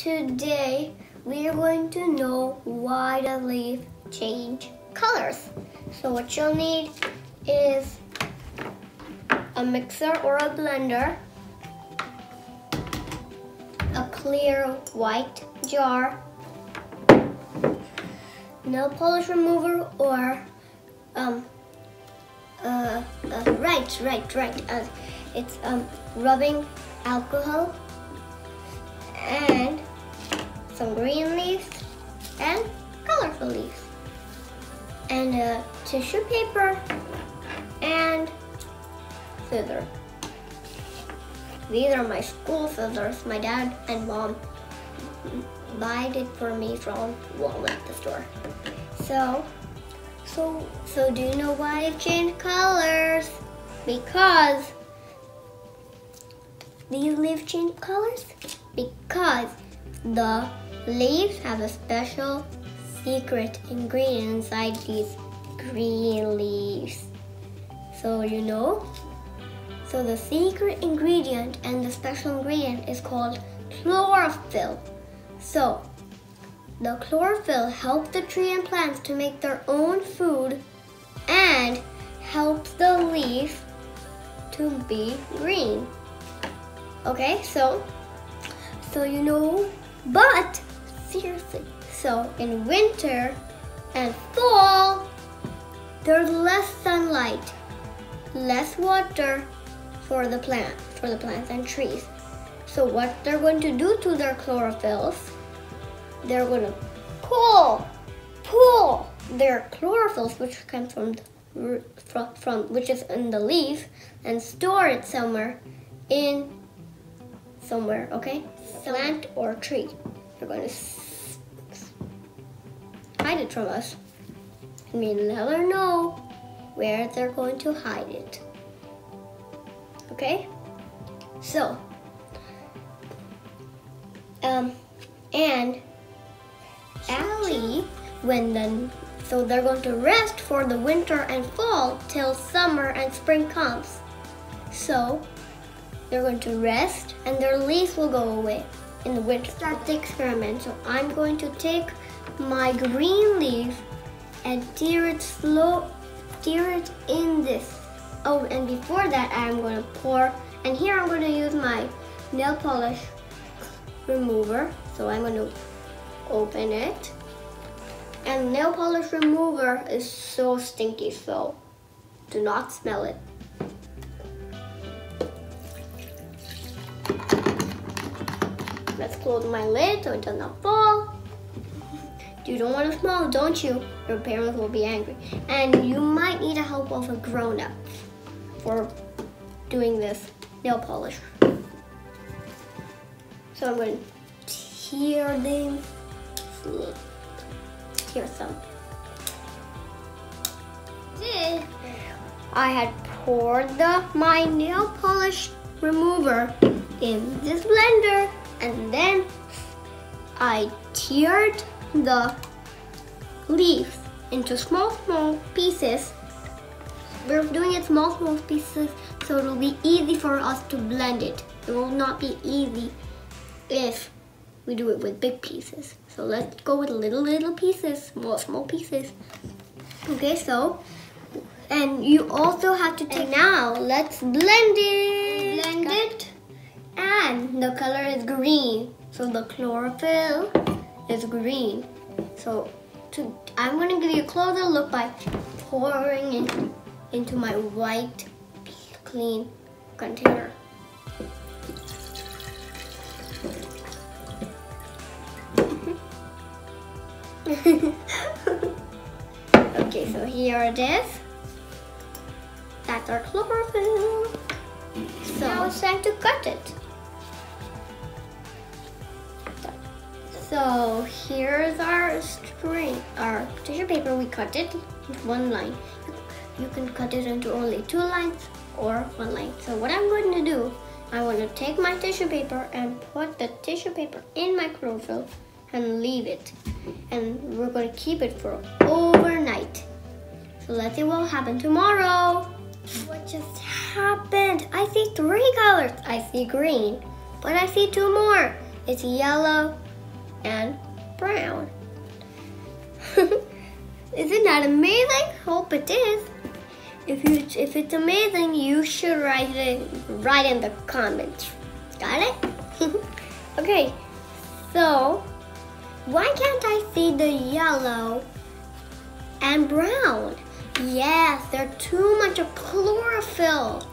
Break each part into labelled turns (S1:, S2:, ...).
S1: Today we are going to know why the leaves change colors. So what you'll need is a mixer or a blender, a clear white jar, nail polish remover, or it's rubbing alcohol, and some green leaves and colorful leaves, and tissue paper and scissors. These are my school scissors. My dad and mom bought it for me from Walmart, the store. So do you know why it changed colors? Because these leaves change colors? Because the leaves have a special secret ingredient inside these green leaves. So you know? So the secret ingredient and the special ingredient is called chlorophyll. So the chlorophyll helps the tree and plants to make their own food and helps the leaf to be green. Okay, so you know, but seriously, so in winter and fall, there's less sunlight, less water for the plants and trees. So what they're going to do to their chlorophylls, they're going to pull their chlorophylls, which comes from which is in the leaf, and store it somewhere, okay? Plant or tree. They're going to hide it from us. And we never know where they're going to hide it. Okay? So, and actually, so they're going to rest for the winter and fall till summer and spring comes. So they're going to rest and their leaves will go away in the winter. Start the experiment. So I'm going to take my green leaf and tear it in this. Oh, and before that I'm going to pour, and here I'm going to use my nail polish remover. So I'm going to open it. And nail polish remover is so stinky, so do not smell it. Let's close my lid so it does not fall. You don't want to smell, don't you? Your parents will be angry. And you might need the help of a grown-up for doing this nail polish. So I'm going to tear them. Tear some. I had poured my nail polish remover in this blender, and then I teared the leaves into small pieces. We're doing it small pieces so it'll be easy for us to blend it. It will not be easy if we do it with big pieces. So let's go with little pieces, small pieces. Okay, so, and you also have to take, now let's blend it. Blend it. And the color is green. So the chlorophyll is green. So I'm going to give you a closer look by pouring it into my white, clean container. Okay, so here it is. That's our chlorophyll. So now it's time to cut it. So here's our tissue paper. We cut it with one line. You can cut it into only 2 lines or 1 line. So what I'm going to do, I'm going to take my tissue paper and put the tissue paper in my chlorophyll and leave it. And we're going to keep it for overnight. So let's see what will happen tomorrow. What just happened? I see 3 colors. I see green, but I see 2 more. It's yellow and brown. Isn't that amazing? Hope it is. If it's amazing, you should write in the comments. Got it? Okay, so why can't I see the yellow and brown? Yes, there's too much of chlorophyll.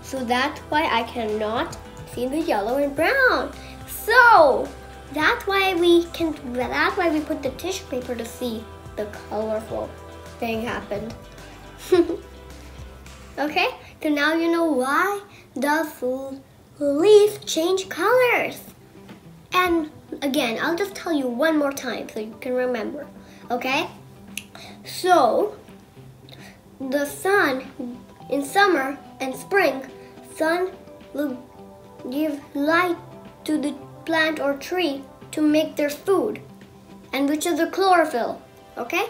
S1: So that's why I cannot see the yellow and brown. So that's why we put the tissue paper to see the colorful thing happened. Okay, so now you know why the leaves change colors. And again, I'll just tell you one more time so you can remember. Okay? So the sun in summer and spring, sun will give light to the plant or tree to make their food, and which is the chlorophyll. Okay?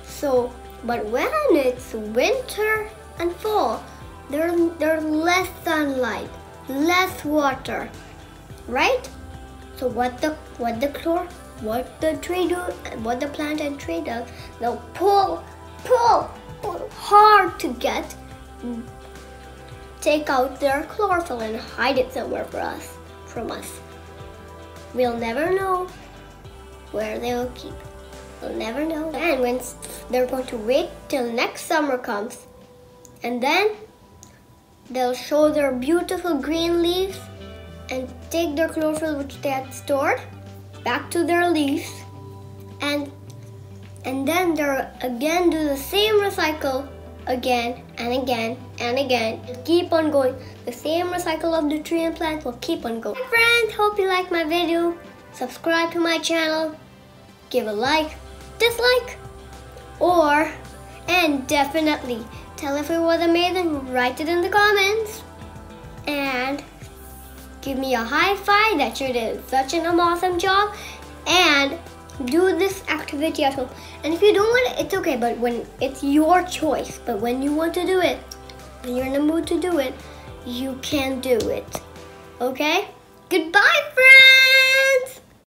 S1: So, but when it's winter and fall, there's less sunlight, less water, right? So what the plant and tree does, they'll pull hard to take out their chlorophyll and hide it somewhere from us. We'll never know where they'll keep. We'll never know. And when they're going to wait till next summer comes, and then they'll show their beautiful green leaves and take their chlorophyll which they had stored back to their leaves, and then they'll again do the same recycle again and again and again. It'll keep on going. The same recycle of the tree and plant will keep on going. Hi friends, hope you like my video. Subscribe to my channel, give a like, dislike, and definitely tell if it was amazing. Write it in the comments and give me a high five that you did such an awesome job, and do this activity at home. And if you don't want it, it's okay, but when it's your choice, but when you want to do it, when you're in the mood to do it, you can do it. Okay? Goodbye, friends!